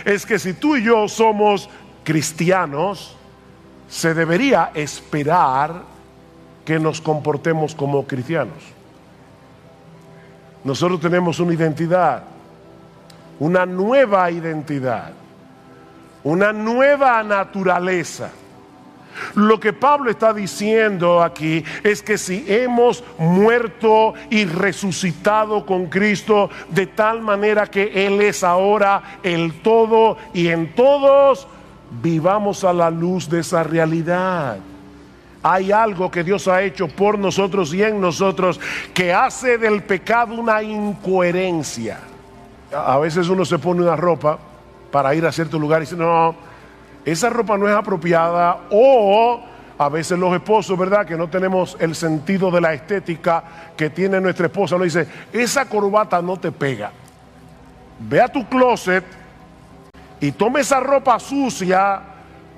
es que si tú y yo somos cristianos, se debería esperar que nos comportemos como cristianos. Nosotros tenemos una identidad, una nueva identidad, una nueva naturaleza. Lo que Pablo está diciendo aquí es que si hemos muerto y resucitado con Cristo de tal manera que Él es ahora el todo y en todos, vivamos a la luz de esa realidad. Hay algo que Dios ha hecho por nosotros y en nosotros que hace del pecado una incoherencia. A veces uno se pone una ropa para ir a cierto lugar y dice, no, esa ropa no es apropiada. O a veces los esposos, ¿verdad?, que no tenemos el sentido de la estética que tiene nuestra esposa, nos dice, esa corbata no te pega. Ve a tu closet y toma esa ropa sucia,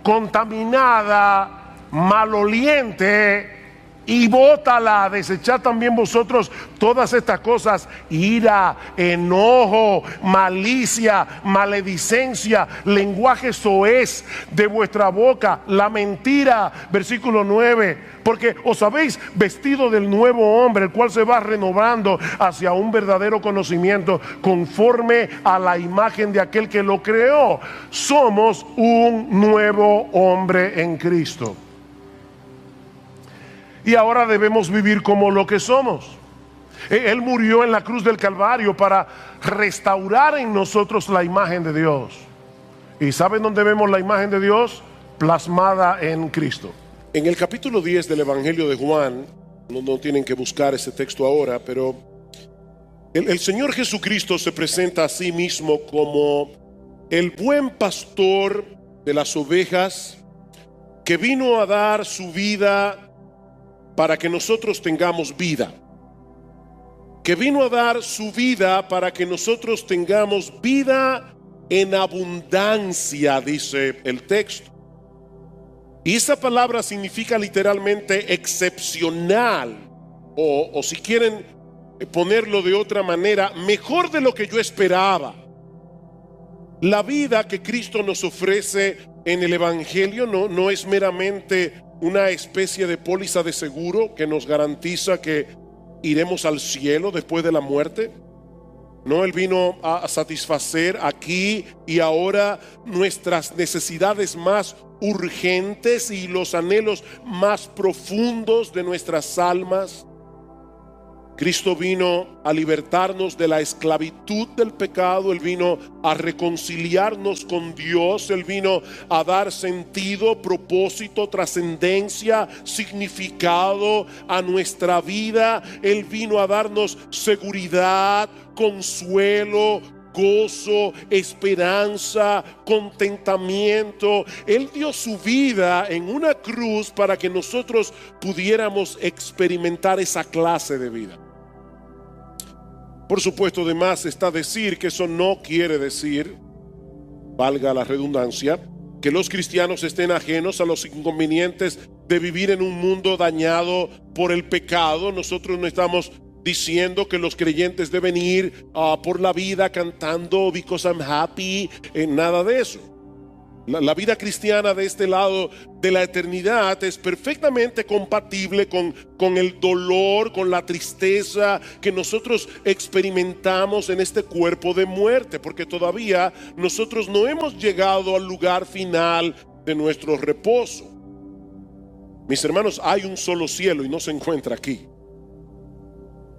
contaminada, maloliente, y bótala. Desechad también vosotros todas estas cosas: ira, enojo, malicia, maledicencia, lenguaje soez de vuestra boca, la mentira. Versículo 9: porque os habéis vestido del nuevo hombre, el cual se va renovando hacia un verdadero conocimiento, conforme a la imagen de aquel que lo creó. Somos un nuevo hombre en Cristo. Y ahora debemos vivir como lo que somos. Él murió en la cruz del Calvario para restaurar en nosotros la imagen de Dios. ¿Y saben dónde vemos la imagen de Dios? Plasmada en Cristo. En el capítulo 10 del Evangelio de Juan, no tienen que buscar ese texto ahora, pero el Señor Jesucristo se presenta a sí mismo como el buen pastor de las ovejas, que vino a dar su vida para que nosotros tengamos vida, que vino a dar su vida para que nosotros tengamos vida en abundancia, dice el texto. Y esa palabra significa literalmente excepcional, o si quieren ponerlo de otra manera, mejor de lo que yo esperaba. La vida que Cristo nos ofrece en el Evangelio no es meramente una especie de póliza de seguro que nos garantiza que iremos al cielo después de la muerte. No, Él vino a satisfacer aquí y ahora nuestras necesidades más urgentes y los anhelos más profundos de nuestras almas. Cristo vino a libertarnos de la esclavitud del pecado. Él vino a reconciliarnos con Dios. Él vino a dar sentido, propósito, trascendencia, significado a nuestra vida. Él vino a darnos seguridad, consuelo, gozo, esperanza, contentamiento. Él dio su vida en una cruz para que nosotros pudiéramos experimentar esa clase de vida. Por supuesto, además está decir que eso no quiere decir, valga la redundancia, que los cristianos estén ajenos a los inconvenientes de vivir en un mundo dañado por el pecado. Nosotros no estamos diciendo que los creyentes deben ir por la vida cantando "Because I'm happy", nada de eso. La vida cristiana de este lado de la eternidad es perfectamente compatible con el dolor, con la tristeza que nosotros experimentamos en este cuerpo de muerte, porque todavía nosotros no hemos llegado al lugar final de nuestro reposo. Mis hermanos, hay un solo cielo y no se encuentra aquí.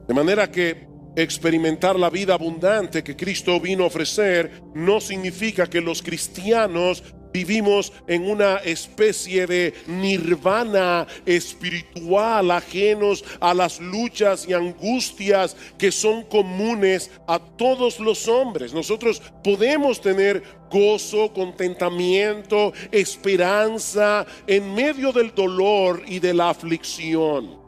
De manera que experimentar la vida abundante que Cristo vino a ofrecer no significa que los cristianos vivimos en una especie de nirvana espiritual, ajenos a las luchas y angustias que son comunes a todos los hombres. Nosotros podemos tener gozo, contentamiento, esperanza en medio del dolor y de la aflicción,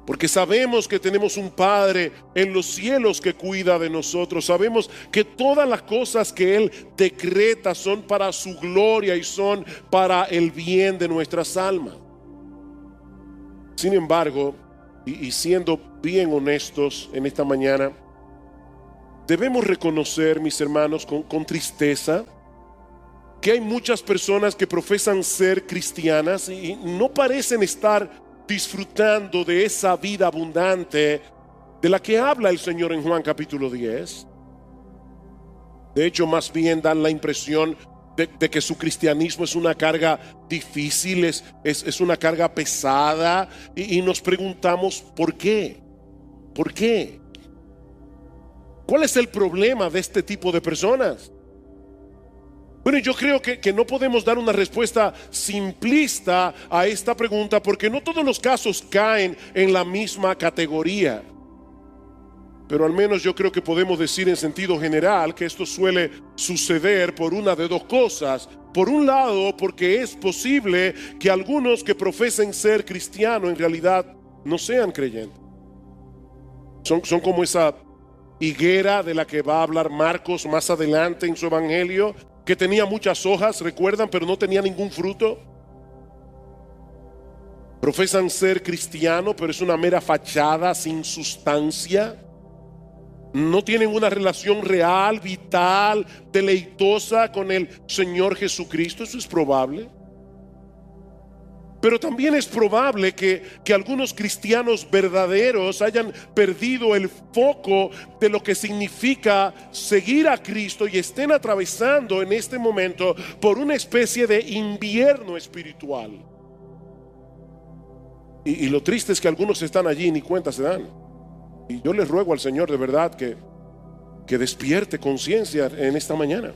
porque sabemos que tenemos un Padre en los cielos que cuida de nosotros. Sabemos que todas las cosas que Él decreta son para su gloria y son para el bien de nuestras almas. Sin embargo, y siendo bien honestos en esta mañana, debemos reconocer, mis hermanos, con tristeza, que hay muchas personas que profesan ser cristianas y no parecen estar disfrutando de esa vida abundante de la que habla el Señor en Juan capítulo 10. De hecho, más bien dan la impresión de que su cristianismo es una carga difícil, es una carga pesada, y nos preguntamos ¿por qué? ¿Por qué? ¿Cuál es el problema de este tipo de personas? Bueno, yo creo que no podemos dar una respuesta simplista a esta pregunta, porque no todos los casos caen en la misma categoría. Pero al menos yo creo que podemos decir en sentido general que esto suele suceder por una de dos cosas. Por un lado, porque es posible que algunos que profesen ser cristianos en realidad no sean creyentes. Son como esa higuera de la que va a hablar Marcos más adelante en su evangelio, que tenía muchas hojas, recuerdan, pero no tenía ningún fruto. Profesan ser cristianos, pero es una mera fachada sin sustancia. No tienen una relación real, vital, deleitosa con el Señor Jesucristo. Eso es probable. Pero también es probable que algunos cristianos verdaderos hayan perdido el foco de lo que significa seguir a Cristo y estén atravesando en este momento por una especie de invierno espiritual. Y lo triste es que algunos están allí y ni cuenta se dan. Y yo les ruego al Señor de verdad que despierte conciencia en esta mañana.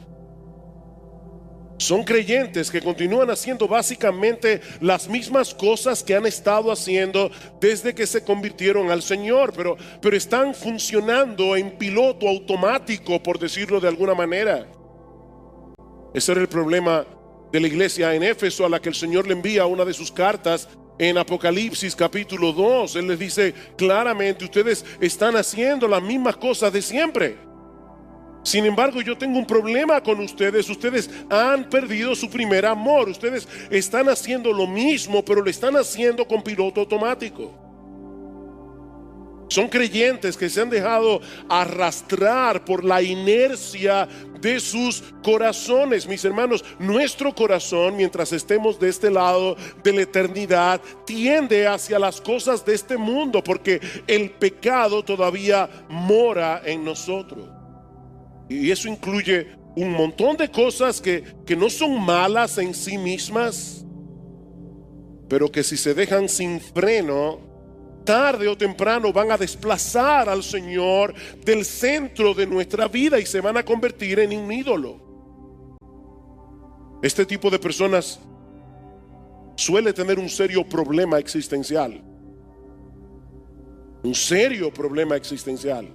Son creyentes que continúan haciendo básicamente las mismas cosas que han estado haciendo desde que se convirtieron al Señor, pero están funcionando en piloto automático, por decirlo de alguna manera. Ese era el problema de la iglesia en Éfeso, a la que el Señor le envía una de sus cartas en Apocalipsis capítulo 2. Él les dice claramente: ustedes están haciendo las mismas cosas de siempre. Sin embargo, yo tengo un problema con ustedes. Ustedes han perdido su primer amor. Ustedes están haciendo lo mismo, pero lo están haciendo con piloto automático. Son creyentes que se han dejado arrastrar por la inercia de sus corazones. Mis hermanos, nuestro corazón, mientras estemos de este lado de la eternidad, tiende hacia las cosas de este mundo, porque el pecado todavía mora en nosotros. Y eso incluye un montón de cosas que no son malas en sí mismas, pero que si se dejan sin freno, tarde o temprano van a desplazar al Señor del centro de nuestra vida y se van a convertir en un ídolo. Este tipo de personas suele tener un serio problema existencial. Un serio problema existencial.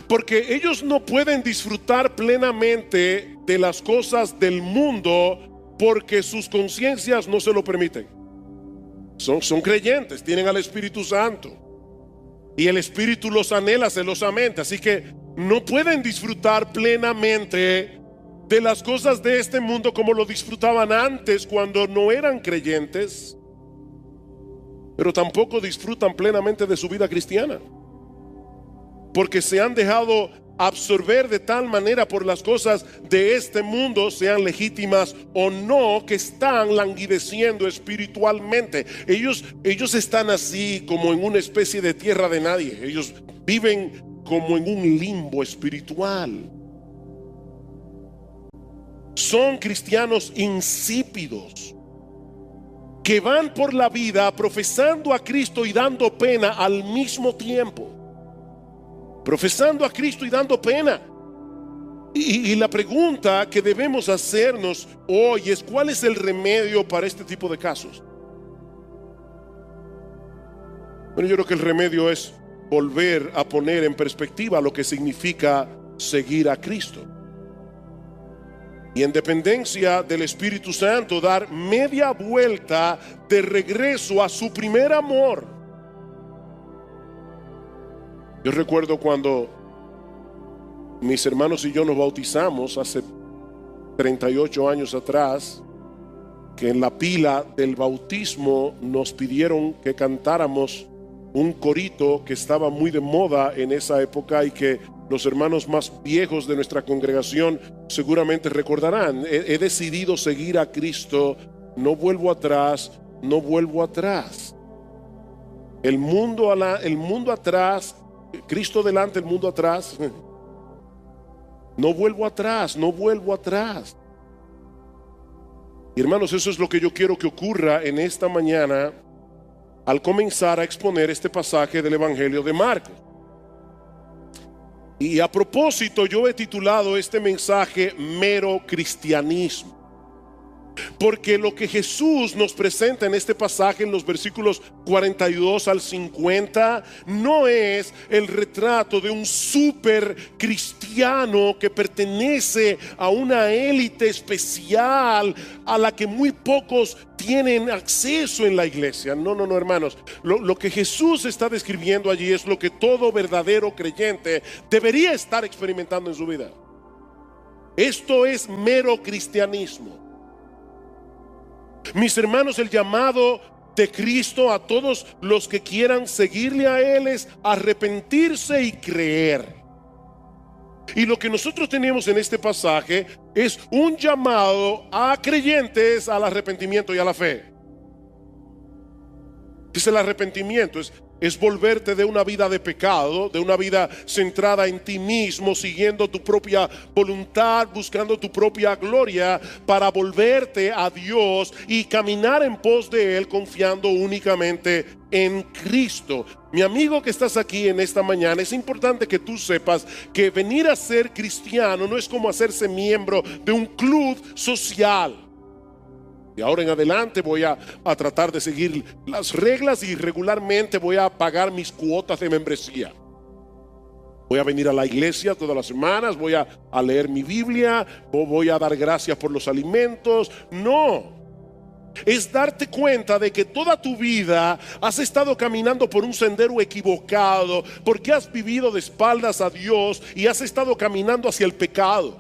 Porque ellos no pueden disfrutar plenamente de las cosas del mundo porque sus conciencias no se lo permiten. Son creyentes, tienen al Espíritu Santo y el Espíritu los anhela celosamente, así que no pueden disfrutar plenamente de las cosas de este mundo como lo disfrutaban antes cuando no eran creyentes, pero tampoco disfrutan plenamente de su vida cristiana, porque se han dejado absorber de tal manera por las cosas de este mundo, sean legítimas o no, que están languideciendo espiritualmente. Ellos están así como en una especie de tierra de nadie. Ellos viven como en un limbo espiritual. Son cristianos insípidos que van por la vida profesando a Cristo y dando pena al mismo tiempo. Profesando a Cristo y dando pena. Y la pregunta que debemos hacernos hoy es: ¿cuál es el remedio para este tipo de casos? Bueno, yo creo que el remedio es volver a poner en perspectiva lo que significa seguir a Cristo. Y en dependencia del Espíritu Santo, dar media vuelta de regreso a su primer amor. Yo recuerdo cuando mis hermanos y yo nos bautizamos hace 38 años atrás, que en la pila del bautismo nos pidieron que cantáramos un corito que estaba muy de moda en esa época y que Los hermanos más viejos de nuestra congregación seguramente recordarán, he decidido seguir a Cristo, no vuelvo atrás, no vuelvo atrás. El mundo atrás, Cristo delante, el mundo atrás. No vuelvo atrás, no vuelvo atrás. Y hermanos, eso es lo que yo quiero que ocurra en esta mañana al comenzar a exponer este pasaje del Evangelio de Marcos. Y a propósito, yo he titulado este mensaje Mero Cristianismo, porque lo que Jesús nos presenta en este pasaje, en los versículos 42 al 50, no es el retrato de un super cristiano que pertenece a una élite especial a la que muy pocos tienen acceso en la iglesia. No, hermanos. Lo que Jesús está describiendo allí es lo que todo verdadero creyente debería estar experimentando en su vida. Esto es mero cristianismo. Mis hermanos, el llamado de Cristo a todos los que quieran seguirle a Él es arrepentirse y creer. Y lo que nosotros tenemos en este pasaje es un llamado a creyentes al arrepentimiento y a la fe. Dice, el arrepentimiento es volverte de una vida de pecado, de una vida centrada en ti mismo, siguiendo tu propia voluntad, buscando tu propia gloria, para volverte a Dios y caminar en pos de Él, confiando únicamente en Cristo. Mi amigo que estás aquí en esta mañana, es importante que tú sepas que venir a ser cristiano no es como hacerse miembro de un club social. Y ahora en adelante voy a tratar de seguir las reglas y regularmente voy a pagar mis cuotas de membresía. Voy a venir a la iglesia todas las semanas, voy a leer mi Biblia, voy a dar gracias por los alimentos. No, es darte cuenta de que toda tu vida has estado caminando por un sendero equivocado, porque has vivido de espaldas a Dios y has estado caminando hacia el pecado.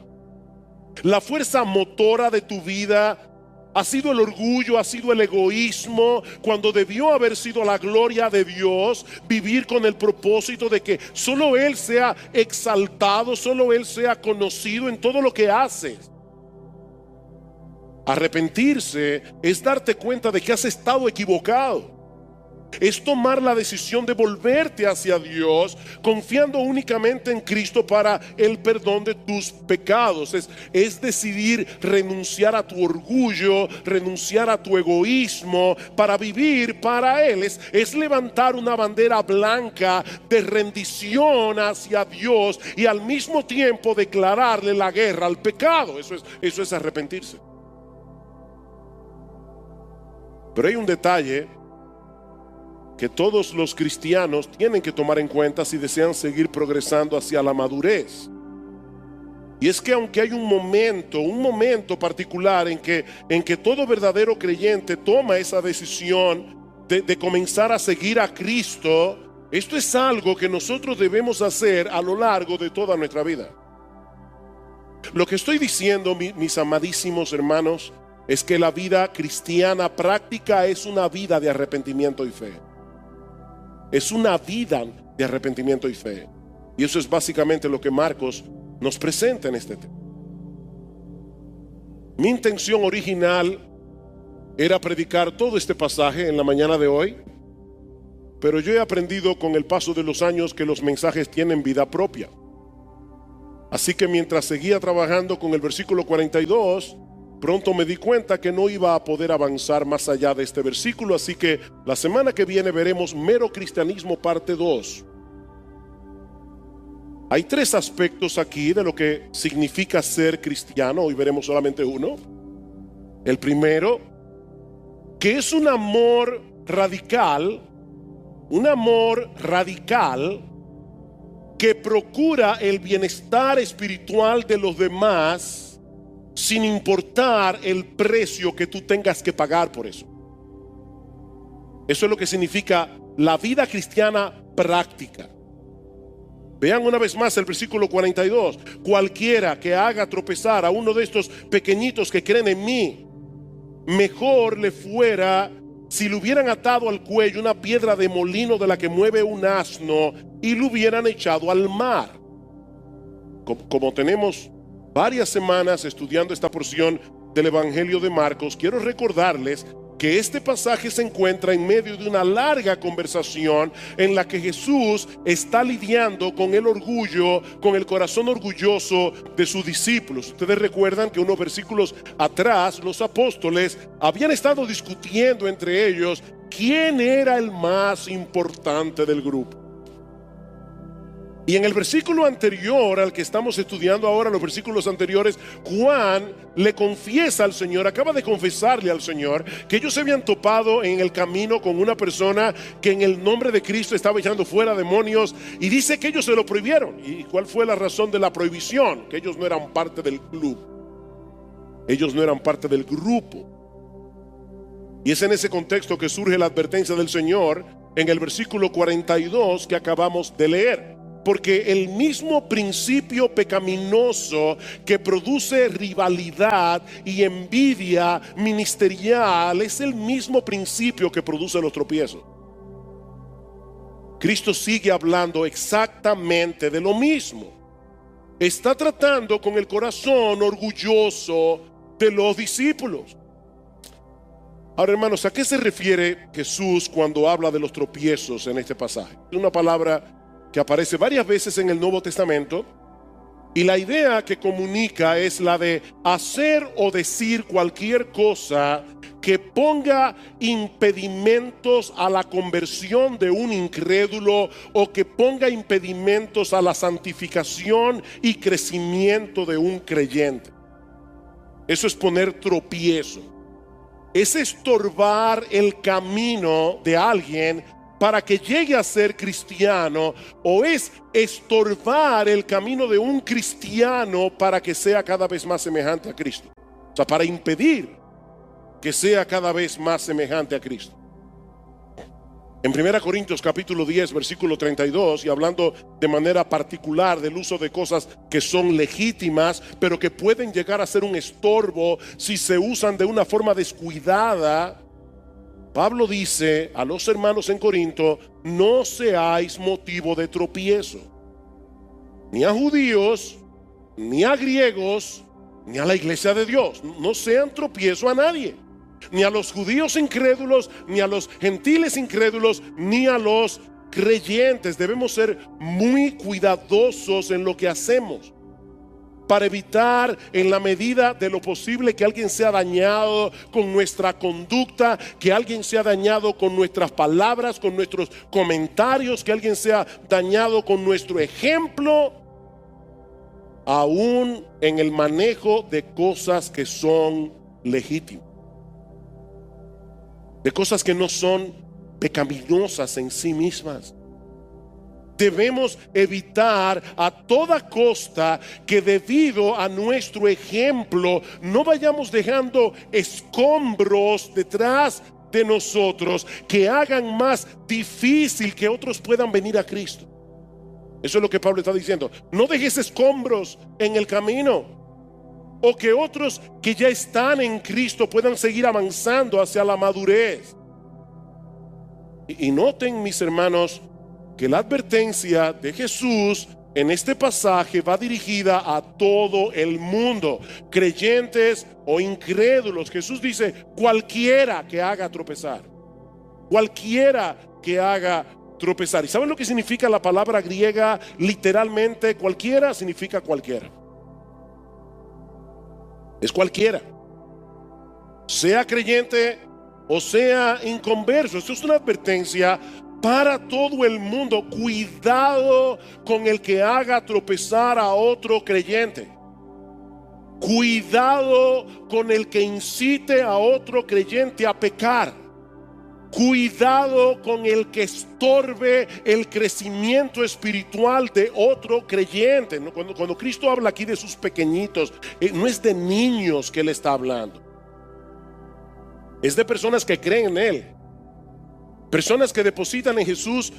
La fuerza motora de tu vida ha sido el orgullo, ha sido el egoísmo, cuando debió haber sido la gloria de Dios, vivir con el propósito de que solo Él sea exaltado, solo Él sea conocido en todo lo que haces. Arrepentirse es darte cuenta de que has estado equivocado. Es tomar la decisión de volverte hacia Dios, confiando únicamente en Cristo para el perdón de tus pecados. Es decidir renunciar a tu orgullo, renunciar a tu egoísmo para vivir para Él. Es levantar una bandera blanca de rendición hacia Dios y al mismo tiempo declararle la guerra al pecado. Eso es arrepentirse. Pero hay un detalle que todos los cristianos tienen que tomar en cuenta si desean seguir progresando hacia la madurez. Y es que aunque hay un momento particular en que todo verdadero creyente toma esa decisión de comenzar a seguir a Cristo, esto es algo que nosotros debemos hacer a lo largo de toda nuestra vida. Lo que estoy diciendo, mis amadísimos hermanos, es que la vida cristiana práctica es una vida de arrepentimiento y fe. Es una vida de arrepentimiento y fe. Y eso es básicamente lo que Marcos nos presenta en este tema. Mi intención original era predicar todo este pasaje en la mañana de hoy, pero yo he aprendido con el paso de los años que los mensajes tienen vida propia. Así que mientras seguía trabajando con el versículo 42, pronto me di cuenta que no iba a poder avanzar más allá de este versículo, así que la semana que viene veremos Mero Cristianismo parte 2. Hay 3 aspectos aquí de lo que significa ser cristiano. Hoy veremos solamente uno. El primero, que es un amor radical que procura el bienestar espiritual de los demás, sin importar el precio que tú tengas que pagar por eso. Eso es lo que significa la vida cristiana práctica. Vean una vez más el versículo 42. Cualquiera que haga tropezar a uno de estos pequeñitos que creen en mí, mejor le fuera si le hubieran atado al cuello una piedra de molino de la que mueve un asno y lo hubieran echado al mar. Como tenemos varias semanas estudiando esta porción del Evangelio de Marcos, quiero recordarles que este pasaje se encuentra en medio de una larga conversación en la que Jesús está lidiando con el orgullo, con el corazón orgulloso de sus discípulos. Ustedes recuerdan que unos versículos atrás los apóstoles habían estado discutiendo entre ellos quién era el más importante del grupo. Y en el versículo anterior al que estamos estudiando ahora, los versículos anteriores, Juan le confiesa al Señor, acaba de confesarle al Señor que ellos se habían topado en el camino con una persona que en el nombre de Cristo estaba echando fuera demonios, y dice que ellos se lo prohibieron. ¿Y cuál fue la razón de la prohibición? Que ellos no eran parte del club, ellos no eran parte del grupo. Y es en ese contexto que surge la advertencia del Señor en el versículo 42 que acabamos de leer. Porque el mismo principio pecaminoso que produce rivalidad y envidia ministerial es el mismo principio que produce los tropiezos. Cristo sigue hablando exactamente de lo mismo. Está tratando con el corazón orgulloso de los discípulos. Ahora, hermanos, ¿a qué se refiere Jesús cuando habla de los tropiezos en este pasaje? Es una palabra que aparece varias veces en el Nuevo Testamento, y la idea que comunica es la de hacer o decir cualquier cosa que ponga impedimentos a la conversión de un incrédulo, o que ponga impedimentos a la santificación y crecimiento de un creyente. Eso es poner tropiezo, es estorbar el camino de alguien para que llegue a ser cristiano, o es estorbar el camino de un cristiano para que sea cada vez más semejante a Cristo. O sea, para impedir que sea cada vez más semejante a Cristo. En 1 Corintios capítulo 10 versículo 32, y hablando de manera particular del uso de cosas que son legítimas, pero que pueden llegar a ser un estorbo si se usan de una forma descuidada, Pablo dice a los hermanos en Corinto: no seáis motivo de tropiezo, ni a judíos, ni a griegos, ni a la iglesia de Dios. No sean tropiezo a nadie, ni a los judíos incrédulos, ni a los gentiles incrédulos, ni a los creyentes. Debemos ser muy cuidadosos en lo que hacemos, para evitar en la medida de lo posible que alguien sea dañado con nuestra conducta, que alguien sea dañado con nuestras palabras, con nuestros comentarios, que alguien sea dañado con nuestro ejemplo, aún en el manejo de cosas que son legítimas, de cosas que no son pecaminosas en sí mismas. Debemos evitar a toda costa que, debido a nuestro ejemplo, no vayamos dejando escombros detrás de nosotros que hagan más difícil que otros puedan venir a Cristo. Eso es lo que Pablo está diciendo. No dejes escombros en el camino, o que otros que ya están en Cristo puedan seguir avanzando hacia la madurez. Y noten, mis hermanos, que la advertencia de Jesús en este pasaje va dirigida a todo el mundo, creyentes o incrédulos. Jesús dice: cualquiera que haga tropezar, cualquiera que haga tropezar. ¿Y saben lo que significa la palabra griega? Literalmente, cualquiera significa cualquiera. Es cualquiera, sea creyente o sea inconverso. Esto es una advertencia para todo el mundo. Cuidado con el que haga tropezar a otro creyente. Cuidado con el que incite a otro creyente a pecar. Cuidado con el que estorbe el crecimiento espiritual de otro creyente. Cuando Cristo habla aquí de sus pequeñitos, no es de niños que Él está hablando. Es de personas que creen en Él. Personas que depositan en Jesús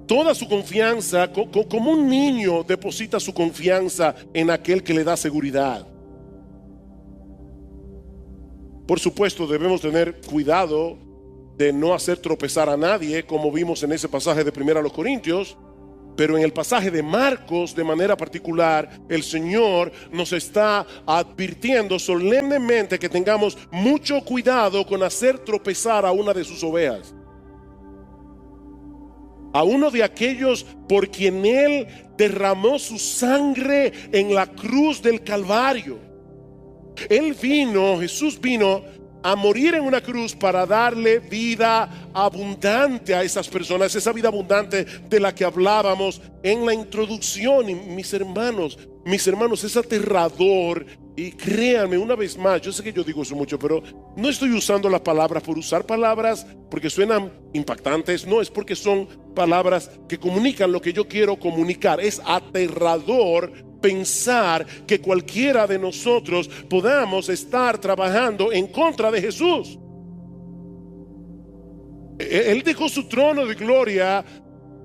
toda su confianza, como un niño deposita su confianza en aquel que le da seguridad. Por supuesto, debemos tener cuidado de no hacer tropezar a nadie, como vimos en ese pasaje de 1 Corintios. Pero en el pasaje de Marcos, de manera particular, el Señor nos está advirtiendo solemnemente que tengamos mucho cuidado con hacer tropezar a una de sus ovejas, a uno de aquellos por quien Él derramó su sangre en la cruz del Calvario. Jesús vino a morir en una cruz para darle vida abundante a esas personas, esa vida abundante de la que hablábamos en la introducción. Y mis hermanos, es aterrador. Y créanme, una vez más, yo sé que yo digo eso mucho, pero no estoy usando las palabras por usar palabras porque suenan impactantes, no, es porque son palabras que comunican lo que yo quiero comunicar. Es aterrador pensar que cualquiera de nosotros podamos estar trabajando en contra de Jesús. Él dejó su trono de gloria,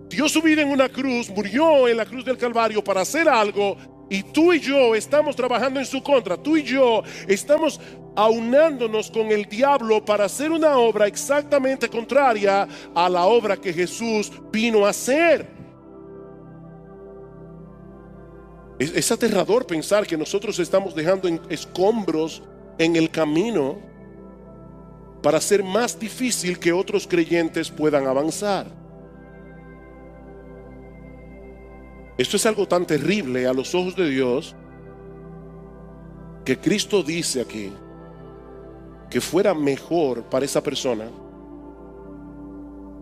dio su vida en una cruz, murió en la cruz del Calvario para hacer algo, y tú y yo estamos trabajando en su contra. Tú y yo estamos aunándonos con el diablo para hacer una obra exactamente contraria a la obra que Jesús vino a hacer. Es aterrador pensar que nosotros estamos dejando escombros en el camino para hacer más difícil que otros creyentes puedan avanzar. Esto es algo tan terrible a los ojos de Dios que Cristo dice aquí que fuera mejor para esa persona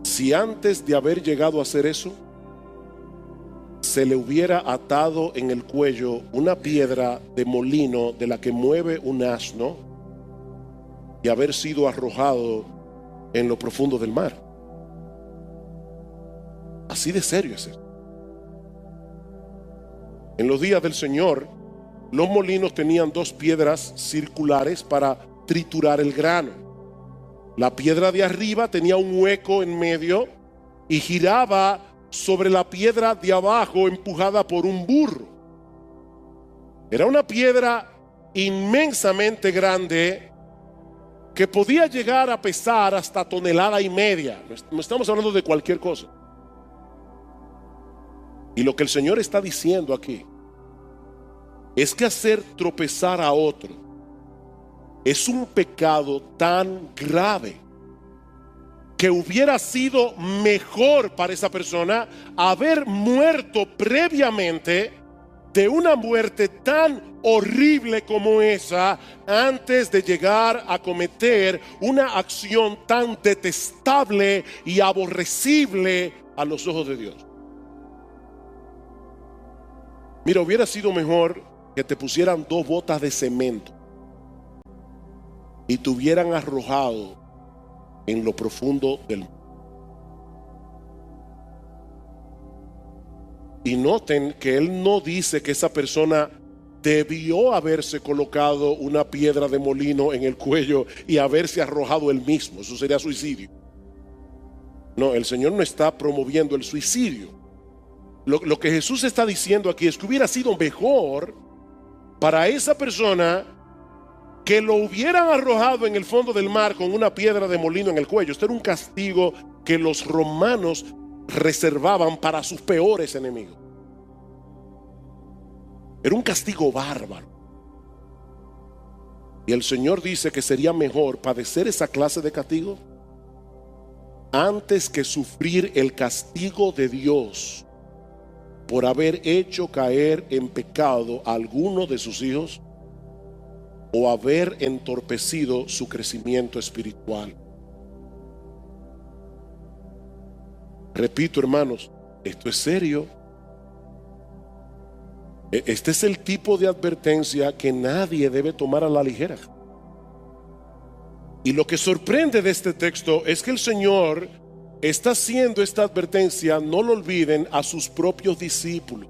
si antes de haber llegado a hacer eso se le hubiera atado en el cuello una piedra de molino de la que mueve un asno y haber sido arrojado en lo profundo del mar. Así de serio es esto. En los días del Señor, los molinos tenían dos piedras circulares para triturar el grano. La piedra de arriba tenía un hueco en medio y giraba sobre la piedra de abajo, empujada por un burro. Era una piedra inmensamente grande que podía llegar a pesar hasta 1,5 toneladas. No estamos hablando de cualquier cosa. Y lo que el Señor está diciendo aquí es que hacer tropezar a otro es un pecado tan grave que hubiera sido mejor para esa persona haber muerto previamente de una muerte tan horrible como esa antes de llegar a cometer una acción tan detestable y aborrecible a los ojos de Dios. Mira, hubiera sido mejor que te pusieran 2 botas de cemento y te hubieran arrojado en lo profundo del mar. Y noten que él no dice que esa persona debió haberse colocado una piedra de molino en el cuello y haberse arrojado él mismo. Eso sería suicidio. No, el Señor no está promoviendo el suicidio. Lo que Jesús está diciendo aquí es que hubiera sido mejor para esa persona que lo hubieran arrojado en el fondo del mar con una piedra de molino en el cuello. Esto era un castigo que los romanos reservaban para sus peores enemigos. Era un castigo bárbaro. Y el Señor dice que sería mejor padecer esa clase de castigo antes que sufrir el castigo de Dios por haber hecho caer en pecado a alguno de sus hijos o haber entorpecido su crecimiento espiritual. Repito, hermanos, esto es serio. Este es el tipo de advertencia que nadie debe tomar a la ligera. Y lo que sorprende de este texto es que el Señor está haciendo esta advertencia, no lo olviden, a sus propios discípulos.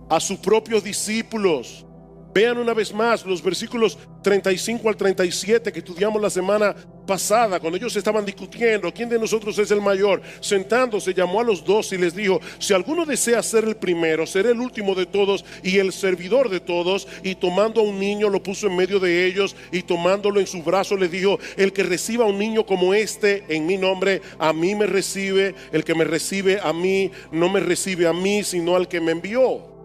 A sus propios discípulos. Vean una vez más los versículos 35 al 37 que estudiamos la semana pasada, cuando ellos estaban discutiendo quién de nosotros es el mayor. Sentándose, llamó a los 12 y les dijo: si alguno desea ser el primero, será el último de todos y el servidor de todos. Y tomando a un niño, lo puso en medio de ellos, y tomándolo en su brazo les dijo: el que reciba a un niño como este en mi nombre, a mí me recibe. El que me recibe a mí, no me recibe a mí, sino al que me envió.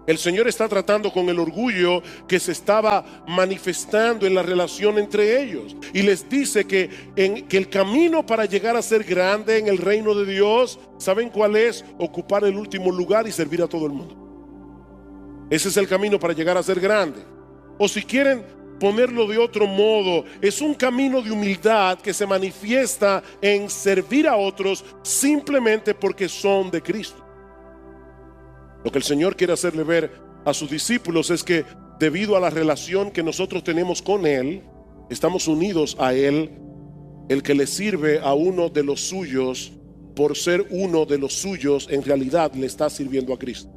El Señor está tratando con el orgullo que se estaba manifestando en la relación entre ellos, y les dice que el camino para llegar a ser grande en el reino de Dios, ¿saben cuál es? Ocupar el último lugar y servir a todo el mundo. Ese es el camino para llegar a ser grande. O si quieren ponerlo de otro modo, es un camino de humildad que se manifiesta en servir a otros simplemente porque son de Cristo. Lo que el Señor quiere hacerle ver a sus discípulos es que debido a la relación que nosotros tenemos con Él, estamos unidos a Él. El que le sirve a uno de los suyos, por ser uno de los suyos, en realidad le está sirviendo a Cristo.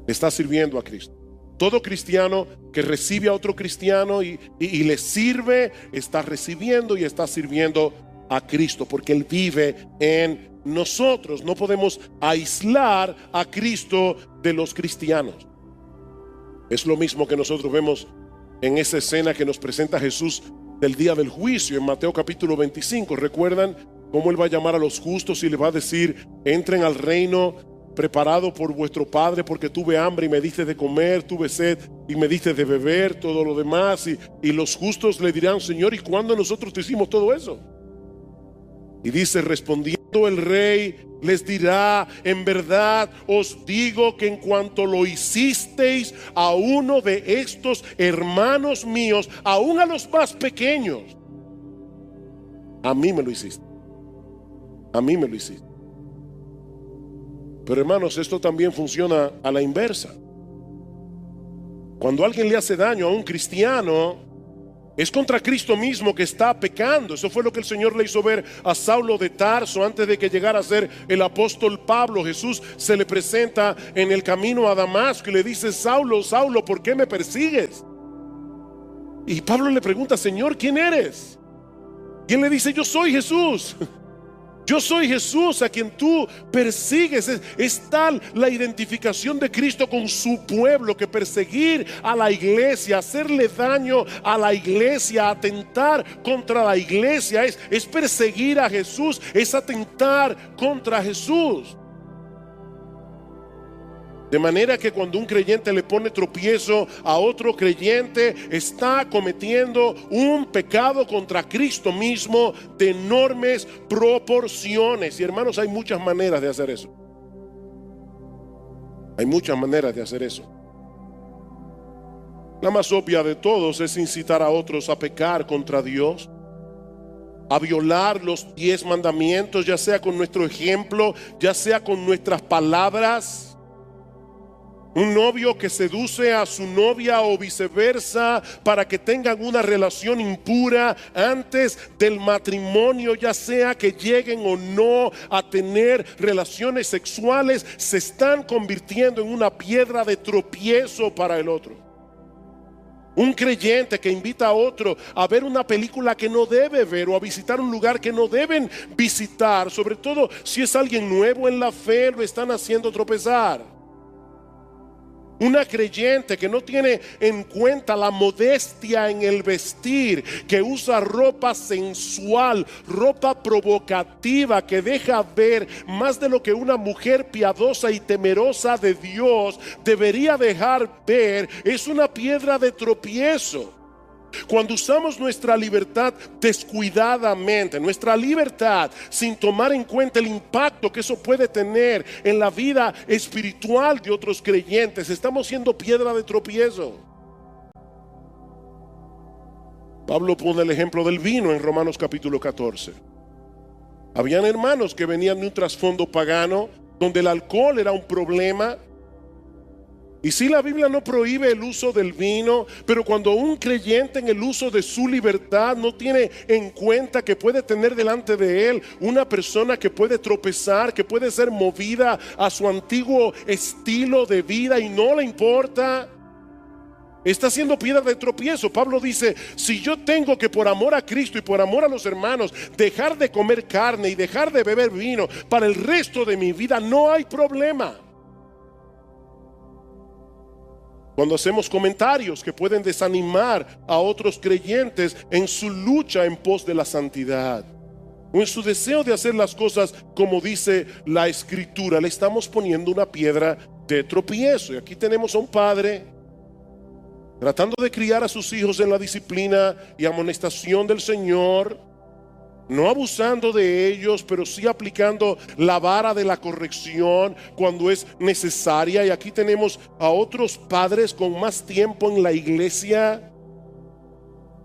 Le está sirviendo a Cristo. Todo cristiano que recibe a otro cristiano y le sirve, está recibiendo y está sirviendo a Cristo, porque Él vive en nosotros. No podemos aislar a Cristo de los cristianos. Es lo mismo que nosotros vemos en esa escena que nos presenta Jesús del día del juicio en Mateo capítulo 25. ¿Recuerdan cómo Él va a llamar a los justos y les va a decir: entren al reino preparado por vuestro Padre, porque tuve hambre y me diste de comer, tuve sed y me diste de beber, todo lo demás? Y los justos le dirán: Señor, ¿y cuándo nosotros te hicimos todo eso? Y dice: respondiendo el rey les dirá: en verdad os digo que en cuanto lo hicisteis a uno de estos hermanos míos, aún a los más pequeños, a mí me lo hiciste. A mí me lo hiciste. Pero hermanos, esto también funciona a la inversa. Cuando alguien le hace daño a un cristiano, es contra Cristo mismo que está pecando. Eso fue lo que el Señor le hizo ver a Saulo de Tarso antes de que llegara a ser el apóstol Pablo. Jesús se le presenta en el camino a Damasco y le dice: Saulo, Saulo, ¿por qué me persigues? Y Pablo le pregunta: Señor, ¿quién eres? Y él le dice: yo soy Jesús. Yo soy Jesús a quien tú persigues. Es tal la identificación de Cristo con su pueblo que perseguir a la iglesia, hacerle daño a la iglesia, atentar contra la iglesia, es perseguir a Jesús, es atentar contra Jesús. De manera que cuando un creyente le pone tropiezo a otro creyente, está cometiendo un pecado contra Cristo mismo de enormes proporciones. Y hermanos, hay muchas maneras de hacer eso. Hay muchas maneras de hacer eso. La más obvia de todos es incitar a otros a pecar contra Dios, a violar los 10 mandamientos, ya sea con nuestro ejemplo, ya sea con nuestras palabras. Un novio que seduce a su novia o viceversa para que tengan una relación impura antes del matrimonio, ya sea que lleguen o no a tener relaciones sexuales, se están convirtiendo en una piedra de tropiezo para el otro. Un creyente que invita a otro a ver una película que no debe ver o a visitar un lugar que no deben visitar, sobre todo si es alguien nuevo en la fe, lo están haciendo tropezar. Una creyente que no tiene en cuenta la modestia en el vestir, que usa ropa sensual, ropa provocativa, que deja ver más de lo que una mujer piadosa y temerosa de Dios debería dejar ver, es una piedra de tropiezo. Cuando usamos nuestra libertad descuidadamente, nuestra libertad sin tomar en cuenta el impacto que eso puede tener en la vida espiritual de otros creyentes, estamos siendo piedra de tropiezo. Pablo pone el ejemplo del vino en Romanos capítulo 14. Habían hermanos que venían de un trasfondo pagano donde el alcohol era un problema. Y sí, la Biblia no prohíbe el uso del vino, pero cuando un creyente en el uso de su libertad no tiene en cuenta que puede tener delante de él una persona que puede tropezar, que puede ser movida a su antiguo estilo de vida y no le importa, está siendo piedra de tropiezo. Pablo dice: si yo tengo que, por amor a Cristo y por amor a los hermanos, dejar de comer carne y dejar de beber vino para el resto de mi vida, no hay problema. Cuando hacemos comentarios que pueden desanimar a otros creyentes en su lucha en pos de la santidad o en su deseo de hacer las cosas como dice la Escritura, le estamos poniendo una piedra de tropiezo. Y aquí tenemos a un padre tratando de criar a sus hijos en la disciplina y amonestación del Señor, no abusando de ellos, pero sí aplicando la vara de la corrección cuando es necesaria. Y aquí tenemos a otros padres con más tiempo en la iglesia,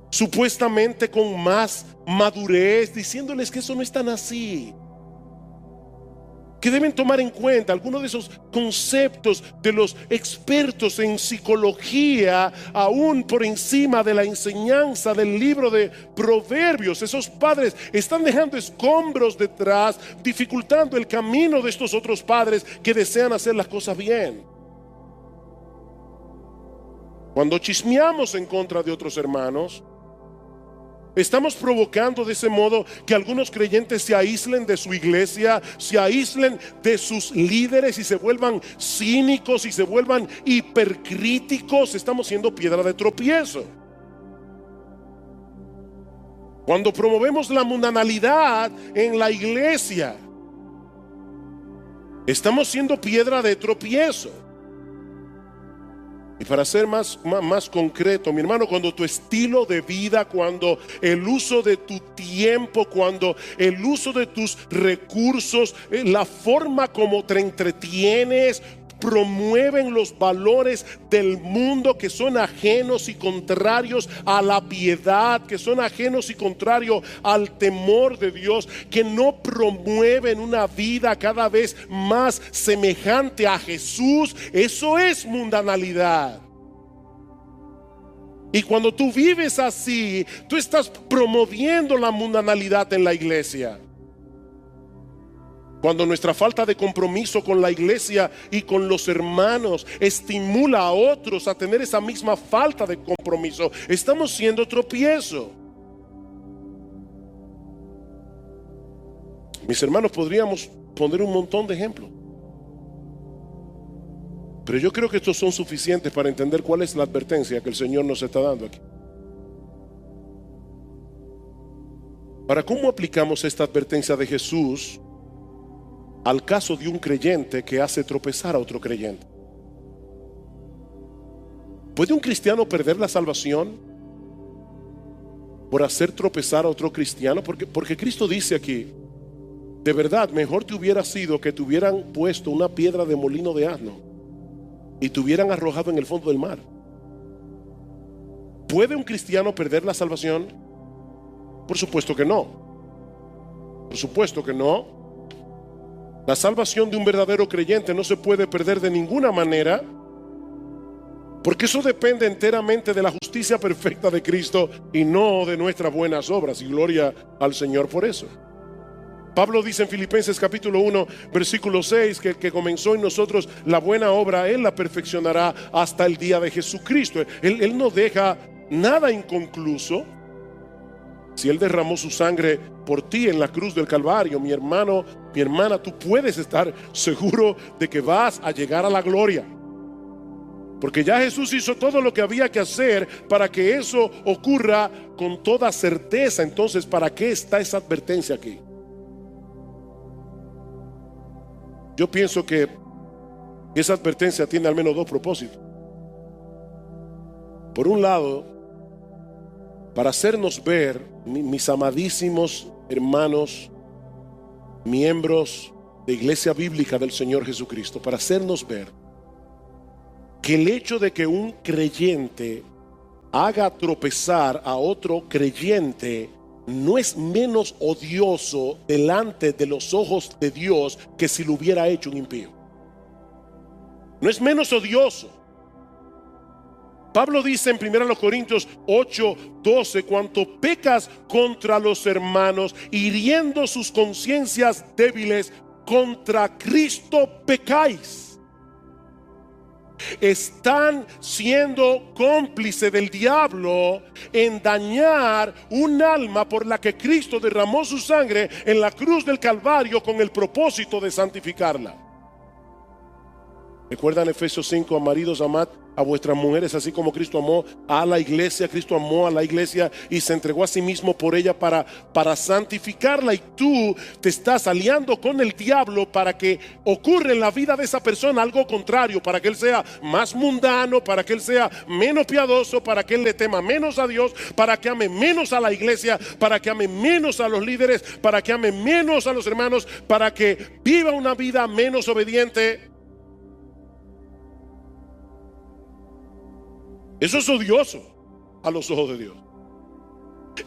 supuestamente con más madurez, diciéndoles que eso no es tan así, que deben tomar en cuenta algunos de esos conceptos de los expertos en psicología, aún por encima de la enseñanza del libro de Proverbios. Esos padres están dejando escombros detrás, dificultando el camino de estos otros padres que desean hacer las cosas bien. Cuando chismeamos en contra de otros hermanos, estamos provocando de ese modo que algunos creyentes se aíslen de su iglesia, se aíslen de sus líderes y se vuelvan cínicos y se vuelvan hipercríticos. Estamos siendo piedra de tropiezo. Cuando promovemos la mundanalidad en la iglesia, estamos siendo piedra de tropiezo. Y para ser más concreto, mi hermano, cuando tu estilo de vida, cuando el uso de tu tiempo, cuando el uso de tus recursos, la forma como te entretienes, promueven los valores del mundo que son ajenos y contrarios a la piedad, que son ajenos y contrarios al temor de Dios, que no promueven una vida cada vez más semejante a Jesús, eso es mundanalidad. Y cuando tú vives así, tú estás promoviendo la mundanalidad en la iglesia. Cuando nuestra falta de compromiso con la iglesia y con los hermanos estimula a otros a tener esa misma falta de compromiso, estamos siendo tropiezo. Mis hermanos, podríamos poner un montón de ejemplos, pero yo creo que estos son suficientes para entender cuál es la advertencia que el Señor nos está dando aquí. Ahora, ¿cómo aplicamos esta advertencia de Jesús al caso de un creyente que hace tropezar a otro creyente? ¿Puede un cristiano perder la salvación por hacer tropezar a otro cristiano? Porque Cristo dice aquí: de verdad, mejor te hubiera sido que te hubieran puesto una piedra de molino de asno y te hubieran arrojado en el fondo del mar. ¿Puede un cristiano perder la salvación? Por supuesto que no. Por supuesto que no. La salvación de un verdadero creyente no se puede perder de ninguna manera, porque eso depende enteramente de la justicia perfecta de Cristo y no de nuestras buenas obras, y gloria al Señor por eso. Pablo dice en Filipenses capítulo 1 versículo 6 que comenzó en nosotros la buena obra, Él la perfeccionará hasta el día de Jesucristo. Él no deja nada inconcluso. Si Él derramó su sangre por ti en la cruz del Calvario, mi hermano, mi hermana, tú puedes estar seguro de que vas a llegar a la gloria, porque ya Jesús hizo todo lo que había que hacer para que eso ocurra con toda certeza. Entonces, ¿para qué está esa advertencia aquí? Yo pienso que esa advertencia tiene al menos dos propósitos. Por un lado, para hacernos ver, mis amadísimos hermanos, miembros de Iglesia Bíblica del Señor Jesucristo, para hacernos ver que el hecho de que un creyente haga tropezar a otro creyente no es menos odioso delante de los ojos de Dios que si lo hubiera hecho un impío. No es menos odioso. Pablo dice en 1 Corintios 8:12, cuanto pecas contra los hermanos, hiriendo sus conciencias débiles, contra Cristo pecáis. Están siendo cómplices del diablo en dañar un alma por la que Cristo derramó su sangre en la cruz del Calvario con el propósito de santificarla. ¿Recuerdan Efesios 5? Maridos, amad a vuestras mujeres así como Cristo amó a la iglesia. Cristo amó a la iglesia y se entregó a sí mismo por ella para santificarla. Y tú te estás aliando con el diablo para que ocurra en la vida de esa persona algo contrario, para que él sea más mundano, para que él sea menos piadoso, para que él le tema menos a Dios, para que ame menos a la iglesia, para que ame menos a los líderes, para que ame menos a los hermanos, para que viva una vida menos obediente. Eso es odioso a los ojos de Dios.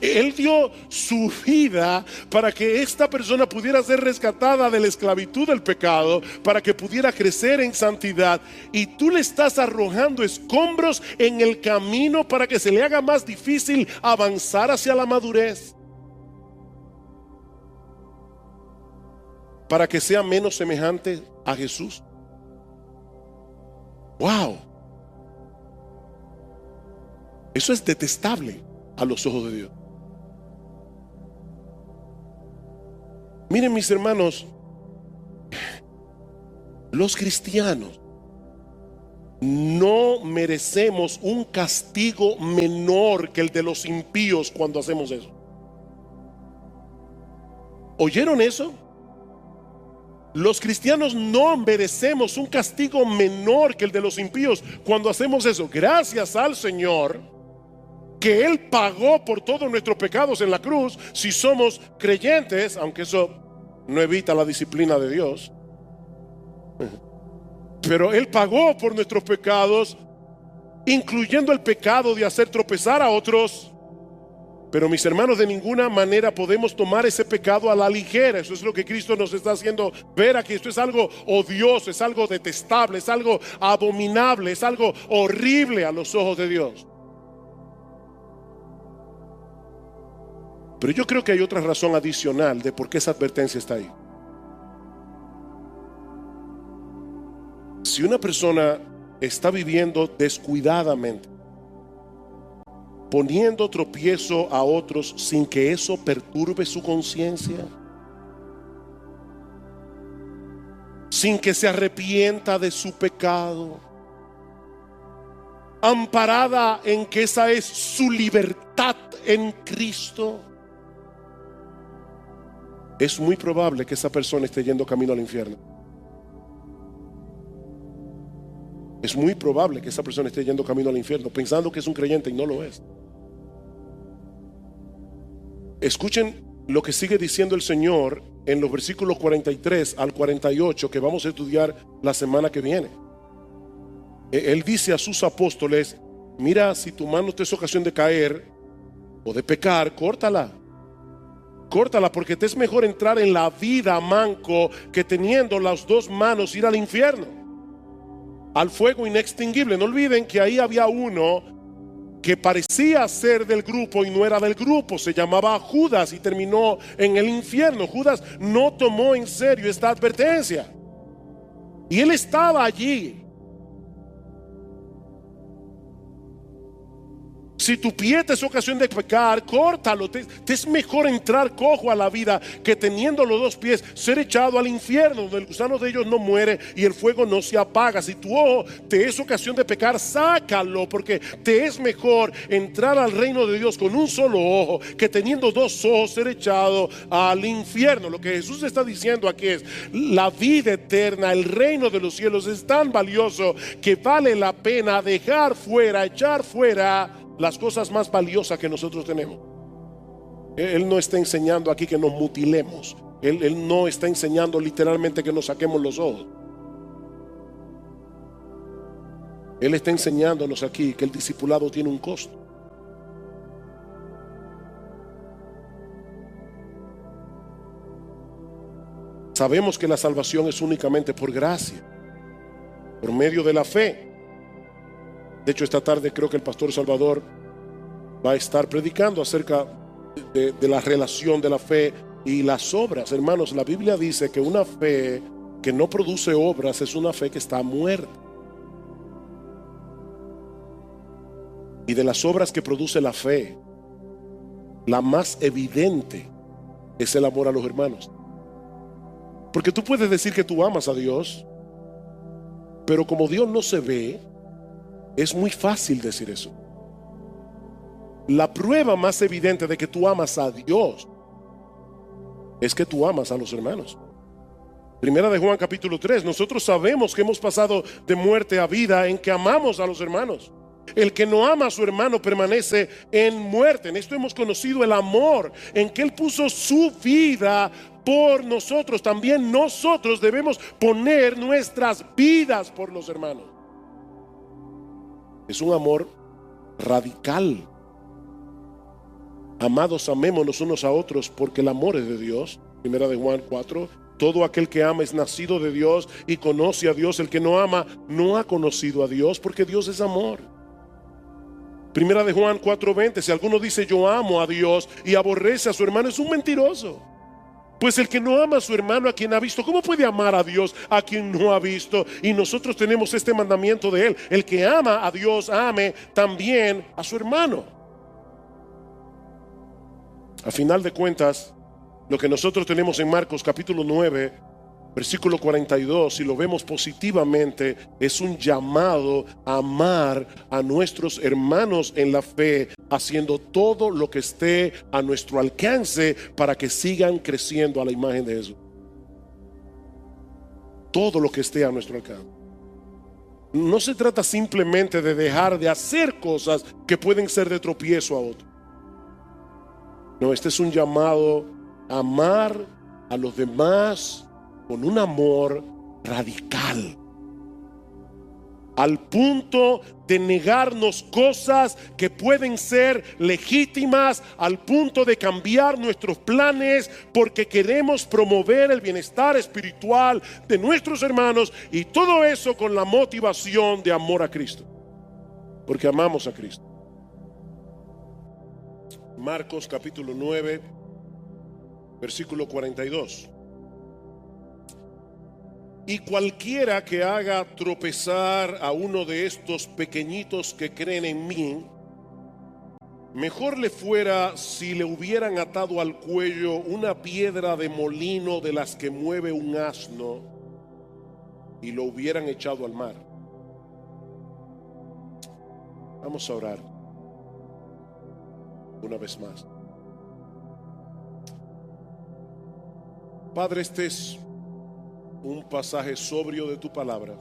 Él dio su vida para que esta persona pudiera ser rescatada de la esclavitud del pecado, para que pudiera crecer en santidad. Y tú le estás arrojando escombros en el camino para que se le haga más difícil avanzar hacia la madurez, para que sea menos semejante a Jesús. ¡Wow! Eso es detestable a los ojos de Dios. Miren, mis hermanos, los cristianos no merecemos un castigo menor que el de los impíos cuando hacemos eso. ¿Oyeron eso? Los cristianos no merecemos un castigo menor que el de los impíos cuando hacemos eso. Gracias al Señor que Él pagó por todos nuestros pecados en la cruz, si somos creyentes, aunque eso no evita la disciplina de Dios. Pero Él pagó por nuestros pecados, incluyendo el pecado de hacer tropezar a otros. Pero mis hermanos, de ninguna manera podemos tomar ese pecado a la ligera. Eso es lo que Cristo nos está haciendo ver aquí. Esto es algo odioso, es algo detestable, es algo abominable, es algo horrible a los ojos de Dios. Pero yo creo que hay otra razón adicional de por qué esa advertencia está ahí. Si una persona está viviendo descuidadamente, poniendo tropiezo a otros sin que eso perturbe su conciencia, sin que se arrepienta de su pecado, amparada en que esa es su libertad en Cristo, es muy probable que esa persona esté yendo camino al infierno. Es muy probable que esa persona esté yendo camino al infierno pensando que es un creyente y no lo es. Escuchen lo que sigue diciendo el Señor en los versículos 43 al 48 que vamos a estudiar la semana que viene. Él dice a sus apóstoles: mira, si tu mano te es ocasión de caer o de pecar, córtala. Córtala, porque te es mejor entrar en la vida manco que teniendo las dos manos ir al infierno, al fuego inextinguible. No olviden que ahí había uno que parecía ser del grupo y no era del grupo. Se llamaba Judas y terminó en el infierno. Judas no tomó en serio esta advertencia y él estaba allí. Si tu pie te es ocasión de pecar, córtalo. Te es mejor entrar cojo a la vida que teniendo los dos pies ser echado al infierno, donde el gusano de ellos no muere y el fuego no se apaga. Si tu ojo te es ocasión de pecar, sácalo, porque te es mejor entrar al reino de Dios con un solo ojo que teniendo dos ojos ser echado al infierno. Lo que Jesús está diciendo aquí es: la vida eterna, el reino de los cielos es tan valioso que vale la pena dejar fuera, echar fuera las cosas más valiosas que nosotros tenemos. Él no está enseñando aquí que nos mutilemos. Él no está enseñando literalmente que nos saquemos los ojos. Él está enseñándonos aquí que el discipulado tiene un costo. Sabemos que la salvación es únicamente por gracia, por medio de la fe. De hecho, esta tarde creo que el pastor Salvador va a estar predicando acerca de la relación de la fe y las obras. Hermanos, la Biblia dice que una fe que no produce obras es una fe que está muerta. Y de las obras que produce la fe, la más evidente es el amor a los hermanos. Porque tú puedes decir que tú amas a Dios, pero como Dios no se ve, es muy fácil decir eso. La prueba más evidente de que tú amas a Dios es que tú amas a los hermanos. Primera de Juan capítulo 3. Nosotros sabemos que hemos pasado de muerte a vida en que amamos a los hermanos. El que no ama a su hermano permanece en muerte. En esto hemos conocido el amor, en que Él puso su vida por nosotros. También nosotros debemos poner nuestras vidas por los hermanos. Es un amor radical. Amados, amémonos unos a otros, porque el amor es de Dios. Primera de Juan 4. Todo aquel que ama es nacido de Dios y conoce a Dios. El que no ama no ha conocido a Dios, porque Dios es amor. Primera de Juan 4:20. Si alguno dice yo amo a Dios y aborrece a su hermano, es un mentiroso. Pues el que no ama a su hermano a quien ha visto, ¿cómo puede amar a Dios a quien no ha visto? Y nosotros tenemos este mandamiento de Él: el que ama a Dios, ame también a su hermano. A final de cuentas, lo que nosotros tenemos en Marcos capítulo 9, versículo 42, si lo vemos positivamente, es un llamado a amar a nuestros hermanos en la fe, haciendo todo lo que esté a nuestro alcance para que sigan creciendo a la imagen de Jesús. Todo lo que esté a nuestro alcance. No se trata simplemente de dejar de hacer cosas que pueden ser de tropiezo a otros. No, este es un llamado a amar a los demás con un amor radical, al punto de negarnos cosas que pueden ser legítimas, al punto de cambiar nuestros planes porque queremos promover el bienestar espiritual de nuestros hermanos, y todo eso con la motivación de amor a Cristo, porque amamos a Cristo. Marcos capítulo 9, versículo 42. Y cualquiera que haga tropezar a uno de estos pequeñitos que creen en mí, mejor le fuera si le hubieran atado al cuello una piedra de molino de las que mueve un asno y lo hubieran echado al mar. Vamos a orar una vez más. Padre, este es un pasaje sobrio de tu palabra.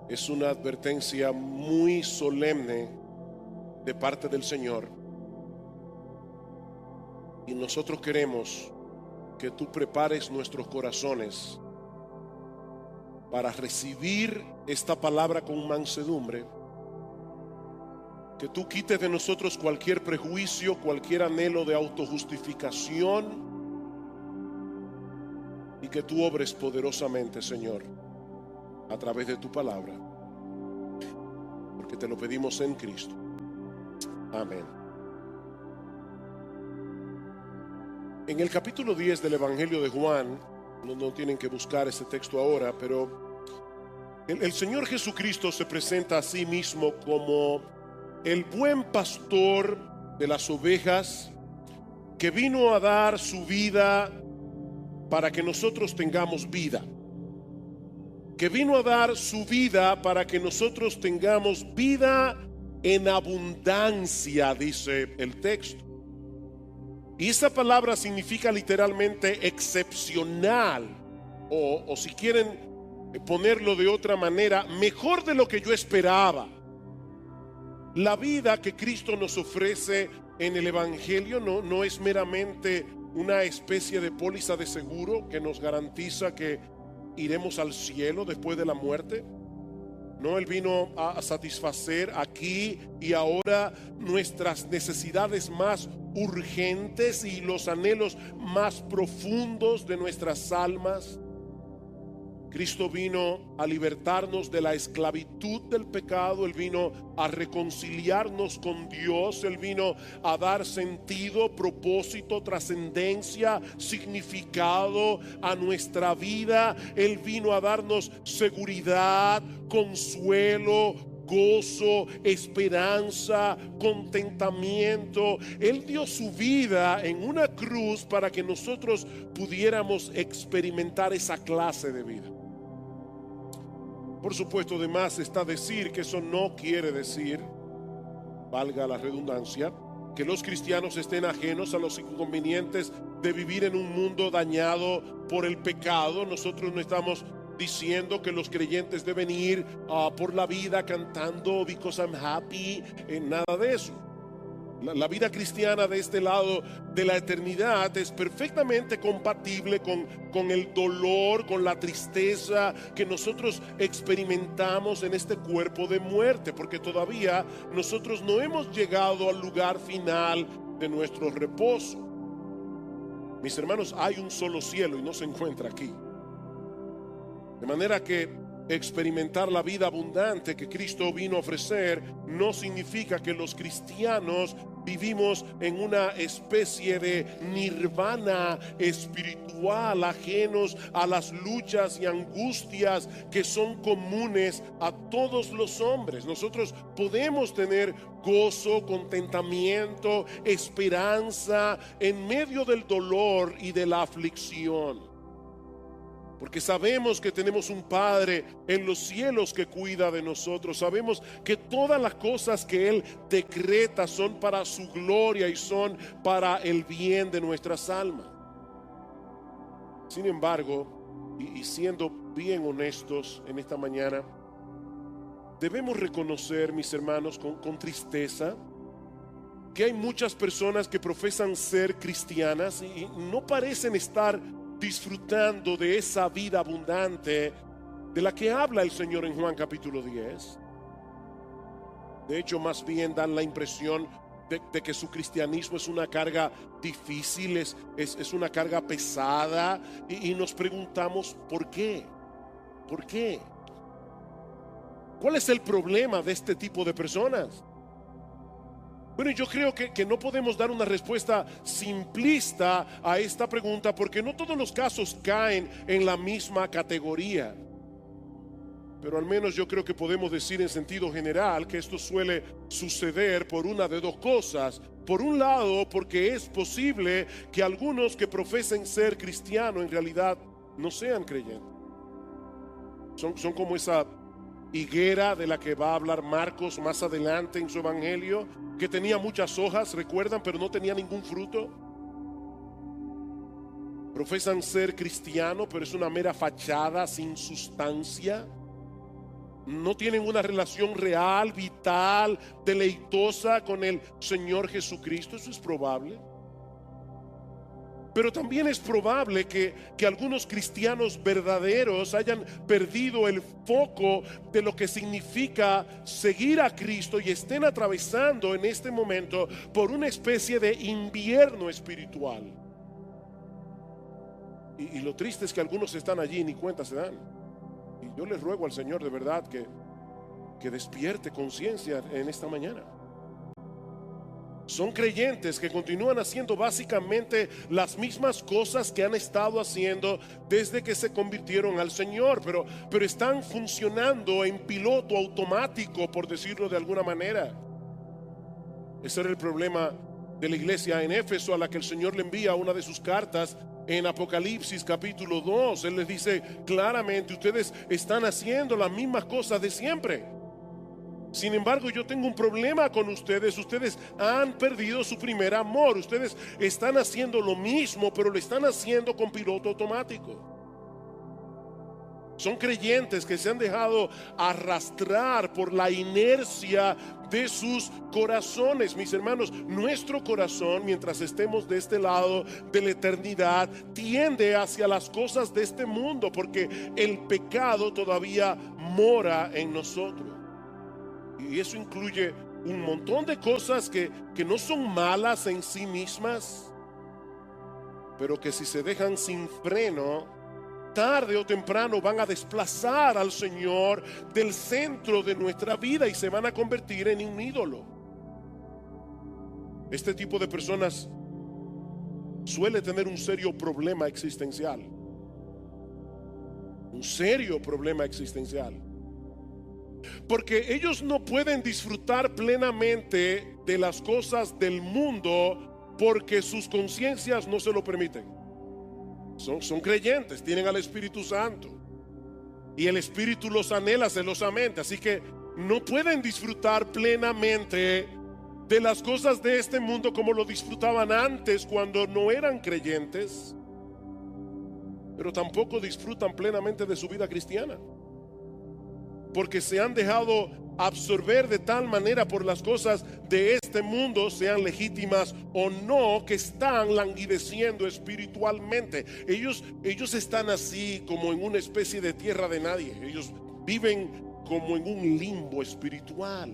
Es una advertencia muy solemne de parte del Señor. Y nosotros queremos que tú prepares nuestros corazones para recibir esta palabra con mansedumbre. Que tú quites de nosotros cualquier prejuicio, cualquier anhelo de autojustificación, y que tú obres poderosamente, Señor, a través de tu palabra, porque te lo pedimos en Cristo. Amén. En el capítulo 10 del Evangelio de Juan, no tienen que buscar ese texto ahora, pero el Señor Jesucristo se presenta a sí mismo como el buen pastor de las ovejas, que vino a dar su vida para que nosotros tengamos vida, que vino a dar su vida para que nosotros tengamos vida en abundancia, dice el texto. Y esa palabra significa literalmente excepcional, o si quieren ponerlo de otra manera, mejor de lo que yo esperaba. La vida que Cristo nos ofrece en el Evangelio no es meramente una especie de póliza de seguro que nos garantiza que iremos al cielo después de la muerte. No, Él vino a satisfacer aquí y ahora nuestras necesidades más urgentes y los anhelos más profundos de nuestras almas. Cristo vino a libertarnos de la esclavitud del pecado. Él vino a reconciliarnos con Dios. Él vino a dar sentido, propósito, trascendencia, significado a nuestra vida. Él vino a darnos seguridad, consuelo, gozo, esperanza, contentamiento. Él dio su vida en una cruz para que nosotros pudiéramos experimentar esa clase de vida. Por supuesto, además está decir que eso no quiere decir, valga la redundancia, que los cristianos estén ajenos a los inconvenientes de vivir en un mundo dañado por el pecado. Nosotros no estamos diciendo que los creyentes deben ir por la vida cantando "Because I'm happy", nada de eso. La vida cristiana de este lado de la eternidad es perfectamente compatible con el dolor, con la tristeza que nosotros experimentamos en este cuerpo de muerte, porque todavía nosotros no hemos llegado al lugar final de nuestro reposo. Mis hermanos, hay un solo cielo y no se encuentra aquí. De manera que experimentar la vida abundante que Cristo vino a ofrecer no significa que los cristianos vivimos en una especie de nirvana espiritual, ajenos a las luchas y angustias que son comunes a todos los hombres. Nosotros podemos tener gozo, contentamiento, esperanza en medio del dolor y de la aflicción, porque sabemos que tenemos un Padre en los cielos que cuida de nosotros. Sabemos que todas las cosas que Él decreta son para su gloria y son para el bien de nuestras almas. Sin embargo, y siendo bien honestos en esta mañana, debemos reconocer, mis hermanos, con tristeza, que hay muchas personas que profesan ser cristianas y no parecen estar disfrutando de esa vida abundante de la que habla el Señor en Juan capítulo 10. De hecho, más bien dan la impresión de que su cristianismo es una carga difícil, es una carga pesada, y nos preguntamos ¿por qué? ¿Por qué? ¿Cuál es el problema de este tipo de personas? Bueno, yo creo que no podemos dar una respuesta simplista a esta pregunta, porque no todos los casos caen en la misma categoría. Pero al menos yo creo que podemos decir en sentido general que esto suele suceder por una de dos cosas. Por un lado, porque es posible que algunos que profesen ser cristianos en realidad no sean creyentes. Son como esa higuera de la que va a hablar Marcos más adelante en su evangelio, que tenía muchas hojas, recuerdan, pero no tenía ningún fruto. Profesan ser cristianos, pero es una mera fachada sin sustancia. No tienen una relación real, vital, deleitosa con el Señor Jesucristo. Eso es probable. Pero también es probable que algunos cristianos verdaderos hayan perdido el foco de lo que significa seguir a Cristo y estén atravesando en este momento por una especie de invierno espiritual. Y lo triste es que algunos están allí y ni cuenta se dan. Y yo les ruego al Señor de verdad que despierte conciencia en esta mañana. Son creyentes que continúan haciendo básicamente las mismas cosas que han estado haciendo desde que se convirtieron al Señor, pero están funcionando en piloto automático, por decirlo de alguna manera. Ese era el problema de la iglesia en Éfeso, a la que el Señor le envía una de sus cartas en Apocalipsis capítulo 2. Él les dice claramente: ustedes están haciendo las mismas cosas de siempre. Sin embargo, yo tengo un problema con ustedes. Ustedes han perdido su primer amor. Ustedes están haciendo lo mismo, pero lo están haciendo con piloto automático. Son creyentes que se han dejado arrastrar por la inercia de sus corazones. Mis hermanos, nuestro corazón, mientras estemos de este lado de la eternidad, tiende hacia las cosas de este mundo, porque el pecado todavía mora en nosotros. Y eso incluye un montón de cosas que no son malas en sí mismas, pero que si se dejan sin freno tarde o temprano van a desplazar al Señor del centro de nuestra vida y se van a convertir en un ídolo. Este tipo de personas suele tener un serio problema existencial. Un serio problema existencial. Porque ellos no pueden disfrutar plenamente de las cosas del mundo porque sus conciencias no se lo permiten. Son creyentes, tienen al Espíritu Santo y el Espíritu los anhela celosamente, así que no pueden disfrutar plenamente de las cosas de este mundo como lo disfrutaban antes cuando no eran creyentes, pero tampoco disfrutan plenamente de su vida cristiana, porque se han dejado absorber de tal manera por las cosas de este mundo, sean legítimas o no, que están languideciendo espiritualmente. Ellos están así como en una especie de tierra de nadie. Ellos viven como en un limbo espiritual.